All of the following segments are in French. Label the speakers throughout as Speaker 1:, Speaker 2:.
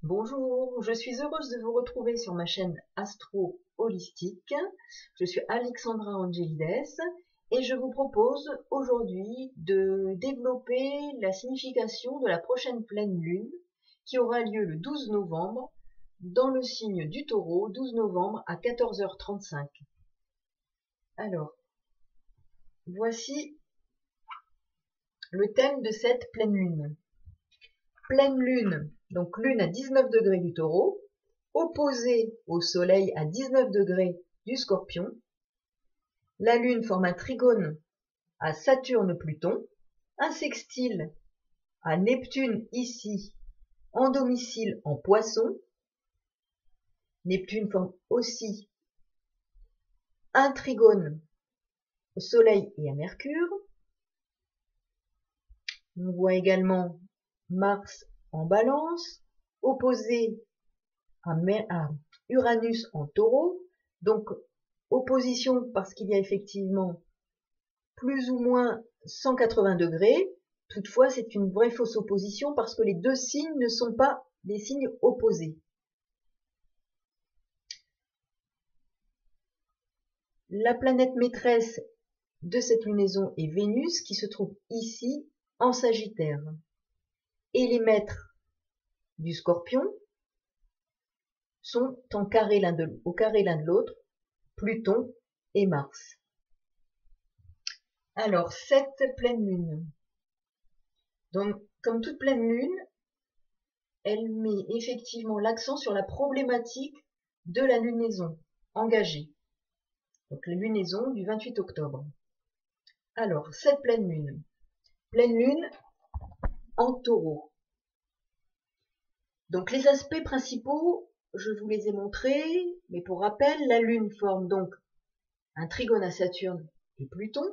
Speaker 1: Bonjour, je suis heureuse de vous retrouver sur ma chaîne Astro Holistique. Je suis Alexandra Angelides et je vous propose aujourd'hui de développer la signification de la prochaine pleine lune qui aura lieu le 12 novembre dans le signe du Taureau, 12 novembre à 14h35. Alors, voici le thème de cette pleine lune. Pleine lune, donc lune à 19 degrés du Taureau, opposée au soleil à 19 degrés du Scorpion. La lune forme un trigone à Saturne-Pluton, un sextile à Neptune ici, en domicile en Poisson. Neptune forme aussi un trigone au soleil et à Mercure. On voit également Mars en Balance, opposé à Uranus en Taureau, donc opposition parce qu'il y a effectivement plus ou moins 180 degrés. Toutefois, c'est une vraie fausse opposition parce que les deux signes ne sont pas des signes opposés. La planète maîtresse de cette lunaison est Vénus qui se trouve ici en Sagittaire. Et les maîtres du Scorpion sont au carré l'un de l'autre, Pluton et Mars. Alors, cette pleine lune. Donc, comme toute pleine lune, elle met effectivement l'accent sur la problématique de la lunaison engagée. Donc, la lunaison du 28 octobre. Alors, cette pleine lune en Taureau. Donc, les aspects principaux, je vous les ai montrés, mais pour rappel, la lune forme donc un trigone à Saturne et Pluton,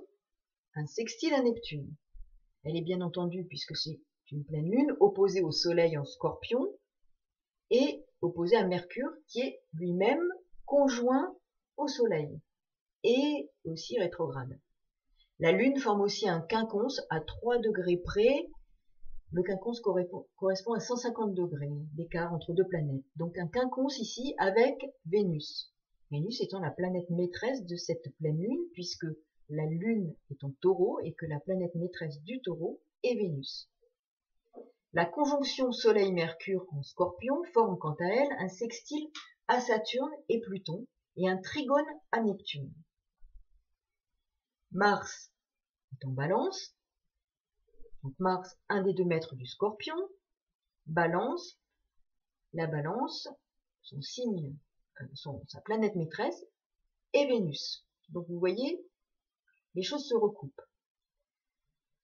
Speaker 1: un sextile à Neptune. Elle est bien entendu, puisque c'est une pleine lune, opposée au soleil en Scorpion et opposée à Mercure, qui est lui-même conjoint au soleil et aussi rétrograde. La lune forme aussi un quinconce à 3 degrés près. Le quinconce correspond à 150 degrés d'écart entre deux planètes. Donc un quinconce ici avec Vénus. Vénus étant la planète maîtresse de cette pleine lune, puisque la lune est en Taureau et que la planète maîtresse du Taureau est Vénus. La conjonction Soleil-Mercure en Scorpion forme quant à elle un sextile à Saturne et Pluton et un trigone à Neptune. Mars est en Balance. Donc Mars, un des deux maîtres du Scorpion. Balance, la Balance, son signe, sa planète maîtresse, est Vénus. Donc vous voyez, les choses se recoupent.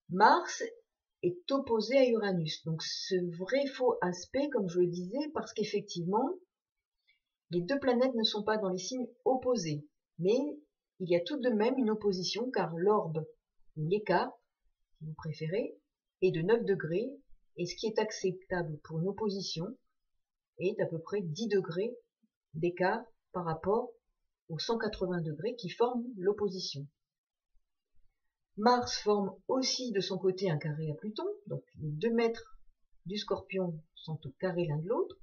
Speaker 1: Mars est opposé à Uranus. Donc ce vrai faux aspect, comme je le disais, parce qu'effectivement, les deux planètes ne sont pas dans les signes opposés. Mais il y a tout de même une opposition, car l'orbe, ou l'écart, si vous préférez, est de 9 degrés, et ce qui est acceptable pour une opposition est à peu près 10 degrés d'écart par rapport aux 180 degrés qui forment l'opposition. Mars forme aussi de son côté un carré à Pluton, donc les deux maîtres du Scorpion sont au carré l'un de l'autre.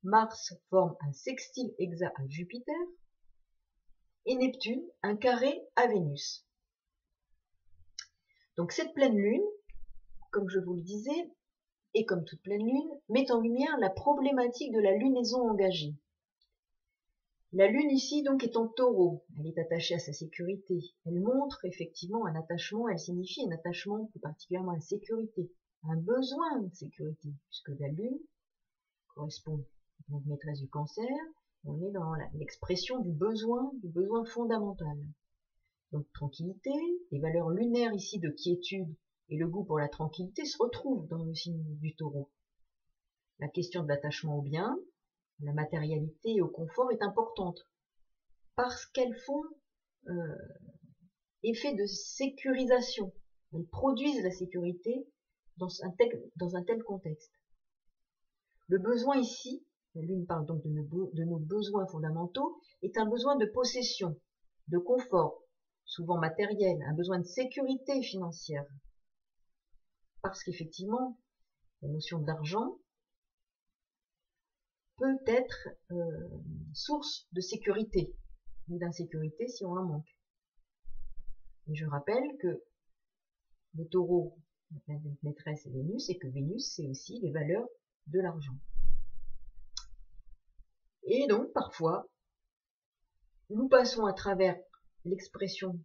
Speaker 1: Mars forme un sextile hexa à Jupiter, et Neptune un carré à Vénus. Donc cette pleine lune, comme je vous le disais, et comme toute pleine lune, met en lumière la problématique de la lunaison engagée. La lune ici donc est en Taureau, elle est attachée à sa sécurité. Elle montre effectivement un attachement, elle signifie un attachement plus particulièrement à la sécurité, un besoin de sécurité, puisque la lune correspond à la maîtresse du Cancer, on est dans l'expression du besoin fondamental. Donc tranquillité, les valeurs lunaires ici de quiétude et le goût pour la tranquillité se retrouvent dans le signe du Taureau. La question de l'attachement au bien, la matérialité et au confort est importante, parce qu'elles font effet de sécurisation. Elles produisent la sécurité dans un tel contexte. Le besoin ici, la Lune parle donc de nos besoins fondamentaux, est un besoin de possession, de confort, souvent matériel, un besoin de sécurité financière. Parce qu'effectivement, la notion d'argent peut être source de sécurité ou d'insécurité si on en manque. Et je rappelle que le taureau, la planète maîtresse est Vénus, et que Vénus, c'est aussi les valeurs de l'argent. Et donc, parfois, nous passons à travers l'expression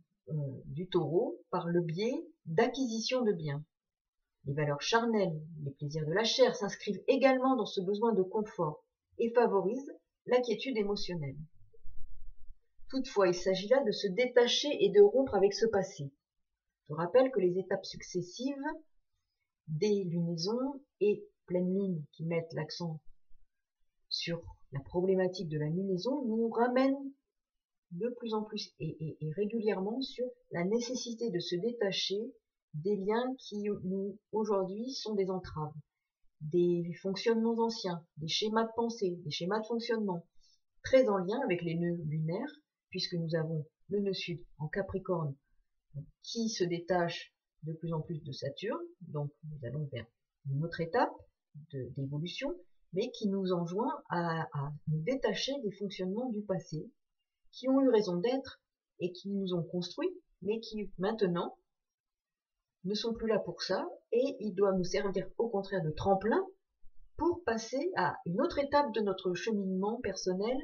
Speaker 1: du taureau par le biais d'acquisition de biens. Les valeurs charnelles, les plaisirs de la chair s'inscrivent également dans ce besoin de confort et favorisent la quiétude émotionnelle. Toutefois, il s'agit là de se détacher et de rompre avec ce passé. Je rappelle que les étapes successives des lunaisons et pleine lune qui mettent l'accent sur la problématique de la lunaison nous ramènent de plus en plus et régulièrement sur la nécessité de se détacher des liens qui nous aujourd'hui sont des entraves, des fonctionnements anciens, des schémas de pensée, des schémas de fonctionnement, très en lien avec les nœuds lunaires, puisque nous avons le nœud sud en Capricorne qui se détache de plus en plus de Saturne, donc nous allons vers une autre étape d'évolution, mais qui nous enjoint à nous détacher des fonctionnements du passé, qui ont eu raison d'être et qui nous ont construits, mais qui maintenant ne sont plus là pour ça, et ils doivent nous servir au contraire de tremplin pour passer à une autre étape de notre cheminement personnel,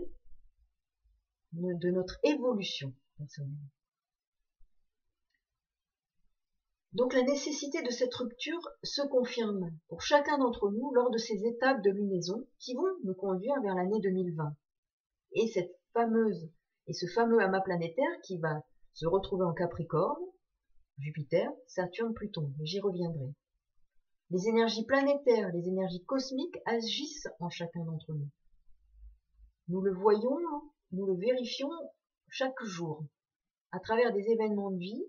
Speaker 1: de notre évolution personnelle. Donc la nécessité de cette rupture se confirme pour chacun d'entre nous lors de ces étapes de lunaison qui vont nous conduire vers l'année 2020. Et ce fameux amas planétaire qui va se retrouver en Capricorne, Jupiter, Saturne, Pluton, j'y reviendrai. Les énergies planétaires, les énergies cosmiques agissent en chacun d'entre nous. Nous le voyons, nous le vérifions chaque jour, à travers des événements de vie,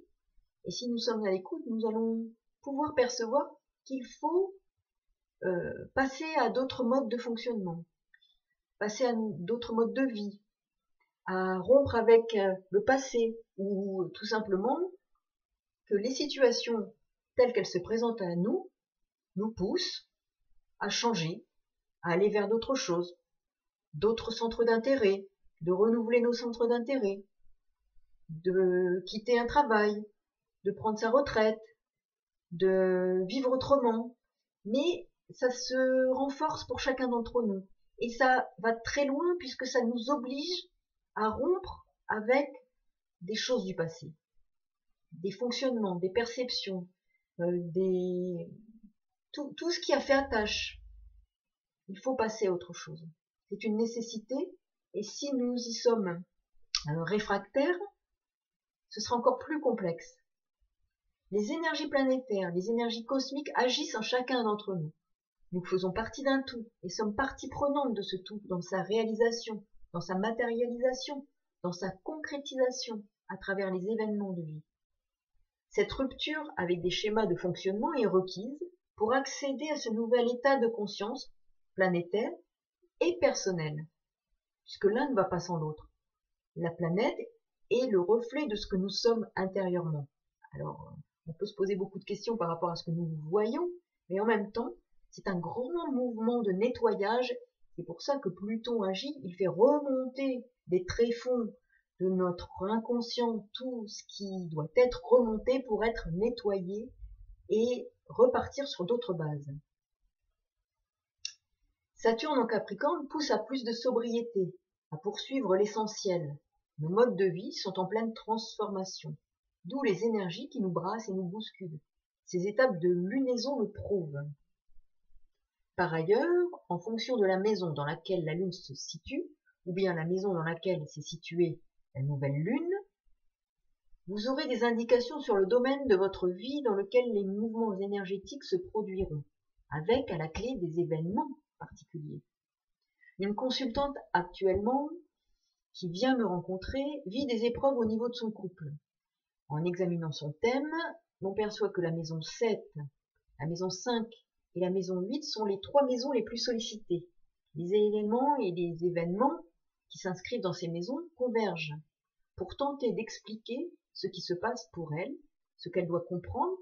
Speaker 1: et si nous sommes à l'écoute, nous allons pouvoir percevoir qu'il faut passer à d'autres modes de fonctionnement, passer à d'autres modes de vie, à rompre avec le passé, ou tout simplement que les situations telles qu'elles se présentent à nous nous poussent à changer, à aller vers d'autres choses, d'autres centres d'intérêt, de renouveler nos centres d'intérêt, de quitter un travail, de prendre sa retraite, de vivre autrement. Mais ça se renforce pour chacun d'entre nous. Et ça va très loin puisque ça nous oblige à rompre avec des choses du passé, des fonctionnements, des perceptions, tout ce qui a fait attache. Il faut passer à autre chose. C'est une nécessité, et si nous y sommes réfractaires, ce sera encore plus complexe. Les énergies planétaires, les énergies cosmiques agissent en chacun d'entre nous. Nous faisons partie d'un tout et sommes partie prenante de ce tout dans sa réalisation, dans sa matérialisation, dans sa concrétisation à travers les événements de vie. Cette rupture avec des schémas de fonctionnement est requise pour accéder à ce nouvel état de conscience planétaire et personnel, puisque l'un ne va pas sans l'autre. La planète est le reflet de ce que nous sommes intérieurement. Alors, on peut se poser beaucoup de questions par rapport à ce que nous voyons, mais en même temps, c'est un grand mouvement de nettoyage. C'est pour ça que Pluton agit, il fait remonter des tréfonds de notre inconscient, tout ce qui doit être remonté pour être nettoyé et repartir sur d'autres bases. Saturne en Capricorne pousse à plus de sobriété, à poursuivre l'essentiel. Nos modes de vie sont en pleine transformation, d'où les énergies qui nous brassent et nous bousculent. Ces étapes de lunaison le prouvent. Par ailleurs, en fonction de la maison dans laquelle la Lune se situe, ou bien la maison dans laquelle s'est située la nouvelle Lune, vous aurez des indications sur le domaine de votre vie dans lequel les mouvements énergétiques se produiront, avec à la clé des événements particuliers. Une consultante actuellement qui vient me rencontrer vit des épreuves au niveau de son couple. En examinant son thème, l'on perçoit que la maison 7, la maison 5 et la maison 8 sont les 3 maisons les plus sollicitées. Les éléments et les événements qui s'inscrivent dans ces maisons convergent pour tenter d'expliquer ce qui se passe pour elle, ce qu'elle doit comprendre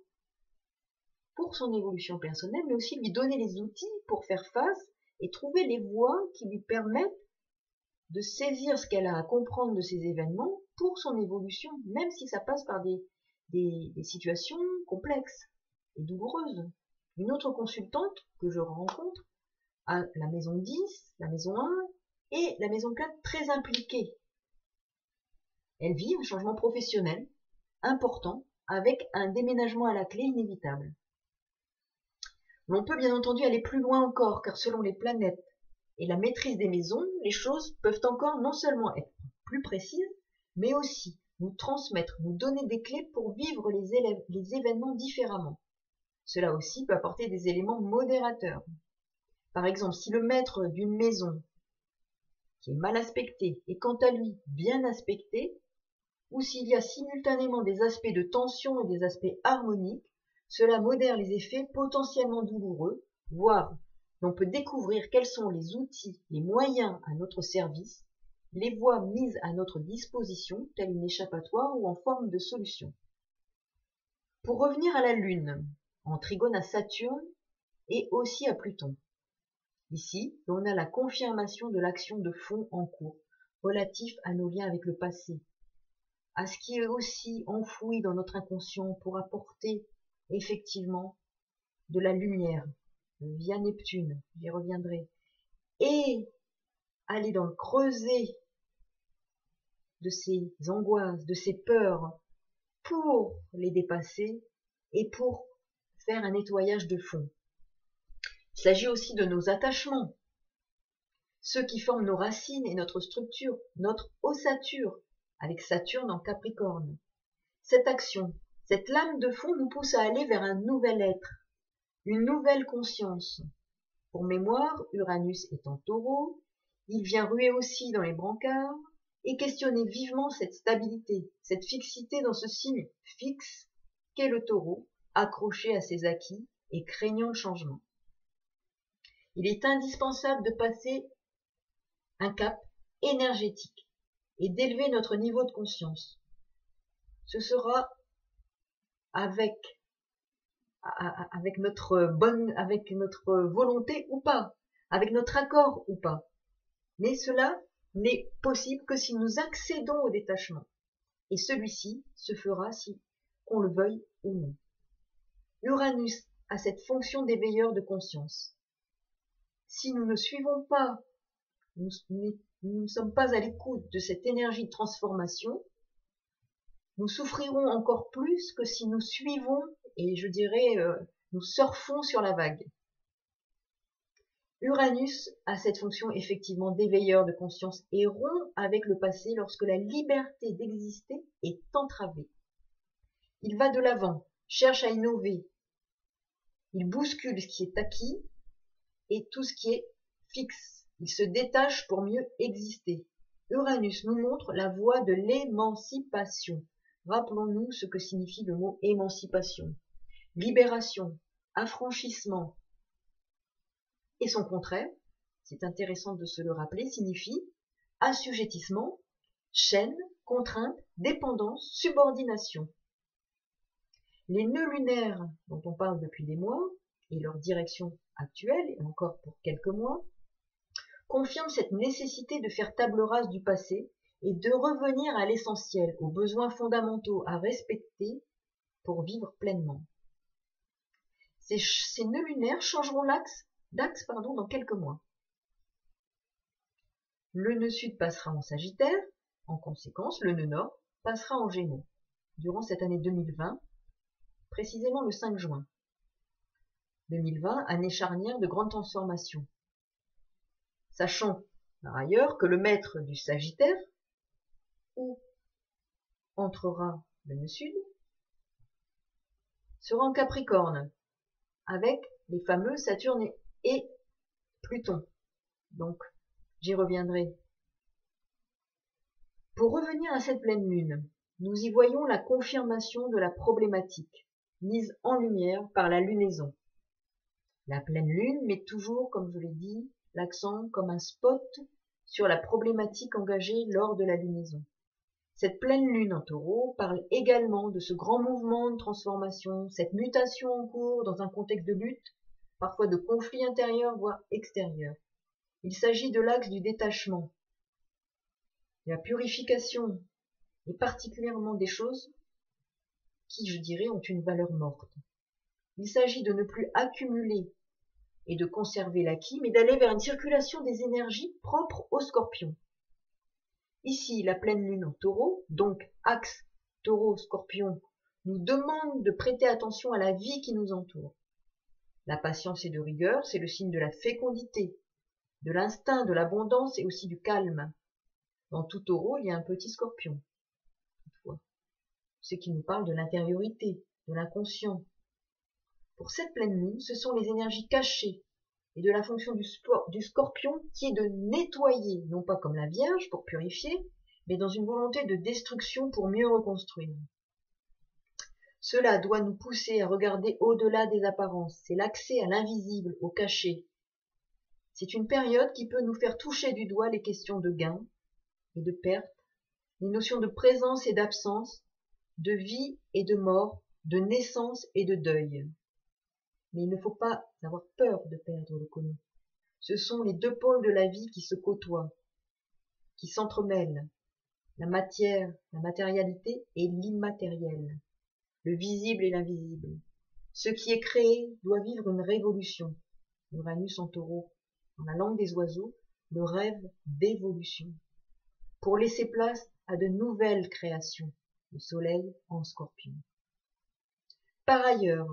Speaker 1: pour son évolution personnelle, mais aussi lui donner les outils pour faire face et trouver les voies qui lui permettent de saisir ce qu'elle a à comprendre de ces événements pour son évolution, même si ça passe par des situations complexes et douloureuses. Une autre consultante que je rencontre a la maison 10, la maison 1 et la maison 4 très impliquée. Elle vit un changement professionnel important avec un déménagement à la clé inévitable. L'on peut bien entendu aller plus loin encore, car selon les planètes et la maîtrise des maisons, les choses peuvent encore non seulement être plus précises, mais aussi nous transmettre, nous donner des clés pour vivre les événements différemment. Cela aussi peut apporter des éléments modérateurs. Par exemple, si le maître d'une maison qui est mal aspecté est quant à lui bien aspecté, ou s'il y a simultanément des aspects de tension et des aspects harmoniques, cela modère les effets potentiellement douloureux, voire l'on peut découvrir quels sont les outils, les moyens à notre service, les voies mises à notre disposition, telle une échappatoire ou en forme de solution. Pour revenir à la Lune, en trigone à Saturne et aussi à Pluton. Ici, l'on a la confirmation de l'action de fond en cours, relatif à nos liens avec le passé, à ce qui est aussi enfoui dans notre inconscient pour apporter effectivement de la lumière via Neptune, j'y reviendrai, et aller dans le creuset de ces angoisses, de ces peurs, pour les dépasser et pour faire un nettoyage de fond. Il s'agit aussi de nos attachements, ceux qui forment nos racines et notre structure, notre ossature, avec Saturne en Capricorne. Cette action, cette lame de fond nous pousse à aller vers un nouvel être, une nouvelle conscience. Pour mémoire, Uranus est en Taureau, il vient ruer aussi dans les brancards et questionner vivement cette stabilité, cette fixité dans ce signe fixe qu'est le Taureau, accroché à ses acquis et craignant le changement. Il est indispensable de passer un cap énergétique et d'élever notre niveau de conscience. Ce sera avec notre volonté ou pas, avec notre accord ou pas. Mais cela n'est possible que si nous accédons au détachement. Et celui-ci se fera si qu'on le veuille ou non. Uranus a cette fonction d'éveilleur de conscience. Si nous ne suivons pas, nous ne sommes pas à l'écoute de cette énergie de transformation, nous souffrirons encore plus que si nous suivons, et je dirais, nous surfons sur la vague. Uranus a cette fonction effectivement d'éveilleur de conscience et rompt avec le passé lorsque la liberté d'exister est entravée. Il va de l'avant, cherche à innover, il bouscule ce qui est acquis et tout ce qui est fixe. Il se détache pour mieux exister. Uranus nous montre la voie de l'émancipation. Rappelons-nous ce que signifie le mot émancipation. Libération, affranchissement. Et son contraire, c'est intéressant de se le rappeler, signifie assujettissement, chaîne, contrainte, dépendance, subordination. Les nœuds lunaires dont on parle depuis des mois, et leur direction actuelle, et encore pour quelques mois, confirment cette nécessité de faire table rase du passé et de revenir à l'essentiel, aux besoins fondamentaux à respecter pour vivre pleinement. Ces nœuds lunaires changeront d'axe dans quelques mois. Le nœud sud passera en Sagittaire, en conséquence, le nœud nord passera en Gémeaux, durant cette année 2020, précisément le 5 juin. 2020, année charnière de grande transformation. Sachant par ailleurs que le maître du Sagittaire, où entrera le nœud sud, sera en Capricorne, avec les fameux Saturne et Pluton. Donc, j'y reviendrai. Pour revenir à cette pleine lune, nous y voyons la confirmation de la problématique, mise en lumière par la lunaison. La pleine lune met toujours, comme je l'ai dit, l'accent comme un spot sur la problématique engagée lors de la lunaison. Cette pleine lune en Taureau parle également de ce grand mouvement de transformation, cette mutation en cours dans un contexte de lutte, parfois de conflit intérieur voire extérieur. Il s'agit de l'axe du détachement, de la purification, et particulièrement des choses qui, je dirais, ont une valeur morte. Il s'agit de ne plus accumuler et de conserver l'acquis, mais d'aller vers une circulation des énergies propres au Scorpion. Ici, la pleine lune en Taureau, donc axe Taureau-Scorpion, nous demande de prêter attention à la vie qui nous entoure. La patience et de rigueur, c'est le signe de la fécondité, de l'instinct, de l'abondance et aussi du calme. Dans tout Taureau, il y a un petit Scorpion. Toutefois, c'est qui nous parle de l'intériorité, de l'inconscient. Pour cette pleine lune, ce sont les énergies cachées et de la fonction du Scorpion qui est de nettoyer, non pas comme la Vierge pour purifier, mais dans une volonté de destruction pour mieux reconstruire. Cela doit nous pousser à regarder au-delà des apparences. C'est l'accès à l'invisible, au caché. C'est une période qui peut nous faire toucher du doigt les questions de gain et de perte, les notions de présence et d'absence, de vie et de mort, de naissance et de deuil. Mais il ne faut pas avoir peur de perdre le connu. Ce sont les deux pôles de la vie qui se côtoient, qui s'entremêlent. La matière, la matérialité et l'immatériel. Le visible et l'invisible. Ce qui est créé doit vivre une révolution. Uranus en Taureau, dans la langue des oiseaux, le rêve d'évolution. Pour laisser place à de nouvelles créations. Le Soleil en Scorpion. Par ailleurs,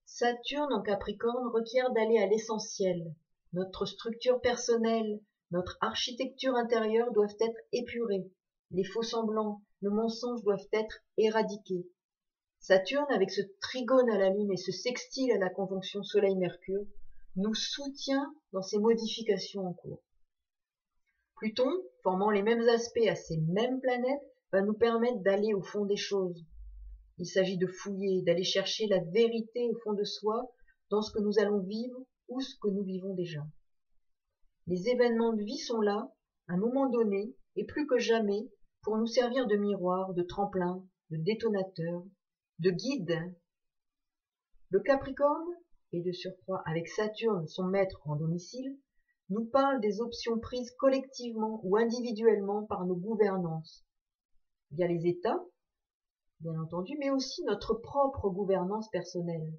Speaker 1: Saturne en Capricorne requiert d'aller à l'essentiel. Notre structure personnelle, notre architecture intérieure doivent être épurées. Les faux-semblants, le mensonge doivent être éradiqués. Saturne, avec ce trigone à la Lune et ce sextile à la conjonction Soleil-Mercure, nous soutient dans ces modifications en cours. Pluton, formant les mêmes aspects à ces mêmes planètes, va nous permettre d'aller au fond des choses. Il s'agit de fouiller, d'aller chercher la vérité au fond de soi, dans ce que nous allons vivre ou ce que nous vivons déjà. Les événements de vie sont là, à un moment donné, et plus que jamais, pour nous servir de miroir, de tremplin, de détonateur, de guide. Le Capricorne, et de surcroît avec Saturne, son maître en domicile, nous parle des options prises collectivement ou individuellement par nos gouvernances, via les États, bien entendu, mais aussi notre propre gouvernance personnelle,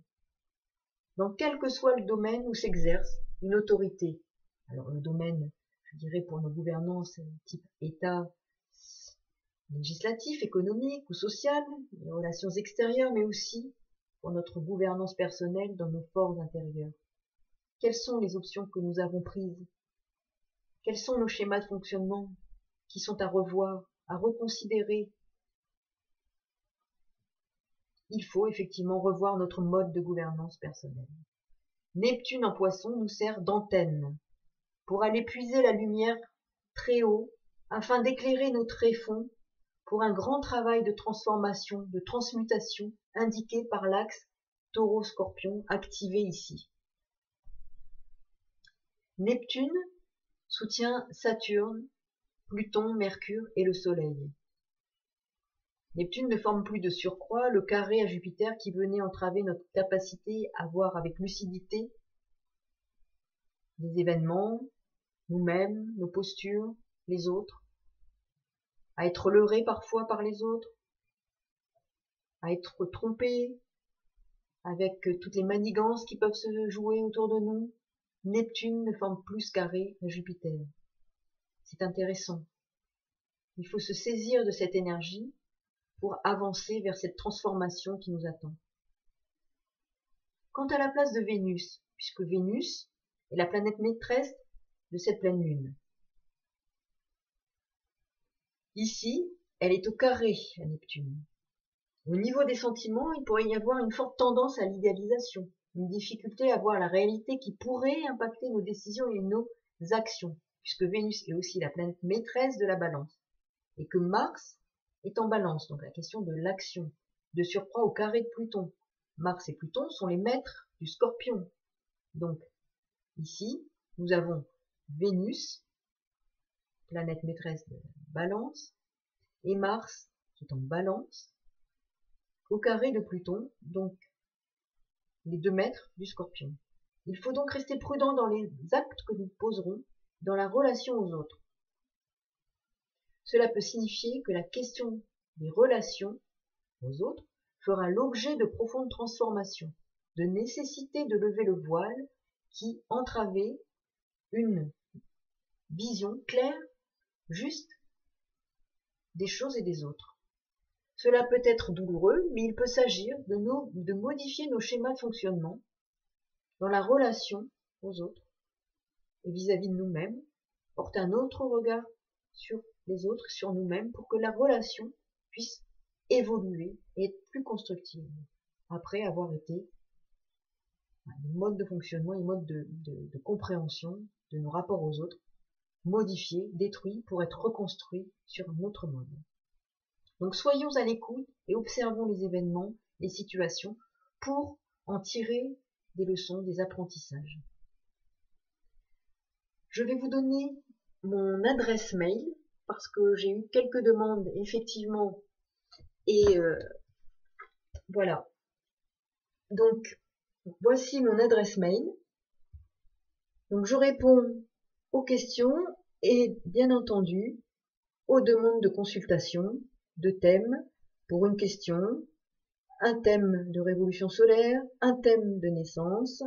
Speaker 1: dans quel que soit le domaine où s'exerce une autorité. Alors le domaine, je dirais pour nos gouvernances type État, législatif, économique ou social, les relations extérieures, mais aussi pour notre gouvernance personnelle dans nos forces intérieures. Quelles sont les options que nous avons prises? Quels sont nos schémas de fonctionnement qui sont à revoir, à reconsidérer? Il faut effectivement revoir notre mode de gouvernance personnelle. Neptune en Poisson nous sert d'antenne pour aller puiser la lumière très haut afin d'éclairer nos tréfonds pour un grand travail de transformation, de transmutation indiqué par l'axe Taureau-Scorpion activé ici. Neptune soutient Saturne, Pluton, Mercure et le Soleil. Neptune ne forme plus de surcroît le carré à Jupiter qui venait entraver notre capacité à voir avec lucidité les événements, nous-mêmes, nos postures, les autres, à être leurrés parfois par les autres, à être trompés avec toutes les manigances qui peuvent se jouer autour de nous. Neptune ne forme plus ce carré à Jupiter. C'est intéressant. Il faut se saisir de cette énergie pour avancer vers cette transformation qui nous attend. Quant à la place de Vénus, puisque Vénus est la planète maîtresse de cette pleine lune. Ici, elle est au carré à Neptune. Au niveau des sentiments, il pourrait y avoir une forte tendance à l'idéalisation, une difficulté à voir la réalité qui pourrait impacter nos décisions et nos actions, puisque Vénus est aussi la planète maîtresse de la balance, et que Mars est en balance, donc la question de l'action, de surcroît au carré de Pluton. Mars et Pluton sont les maîtres du Scorpion. Donc, ici, nous avons Vénus, planète maîtresse de la balance, et Mars, qui est en balance, au carré de Pluton, donc les deux maîtres du Scorpion. Il faut donc rester prudent dans les actes que nous poserons, dans la relation aux autres. Cela peut signifier que la question des relations aux autres fera l'objet de profondes transformations, de nécessité de lever le voile qui entravait une vision claire, juste des choses et des autres. Cela peut être douloureux, mais il peut s'agir de modifier nos schémas de fonctionnement dans la relation aux autres et vis-à-vis de nous-mêmes, porter un autre regard sur les autres, sur nous-mêmes, pour que la relation puisse évoluer et être plus constructive, après avoir été des modes de fonctionnement et modes de compréhension de nos rapports aux autres, modifiés, détruits, pour être reconstruits sur un autre mode. Donc soyons à l'écoute et observons les événements, les situations, pour en tirer des leçons, des apprentissages. Je vais vous donner mon adresse mail, parce que j'ai eu quelques demandes, effectivement, et voilà. Donc, voici mon adresse mail. Donc, je réponds aux questions et, bien entendu, aux demandes de consultation, de thèmes pour une question, un thème de révolution solaire, un thème de naissance.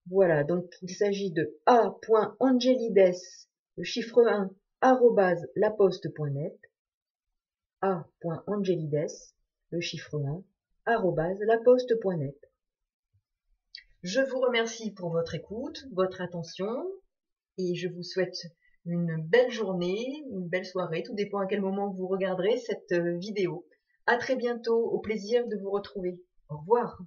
Speaker 1: Voilà, donc il s'agit de a.angelides, le chiffre 1, @laposte.net, a.angelides, le chiffre 1, @laposte.net. Je vous remercie pour votre écoute, votre attention, et je vous souhaite une belle journée, une belle soirée, tout dépend à quel moment vous regarderez cette vidéo. À très bientôt, au plaisir de vous retrouver. Au revoir.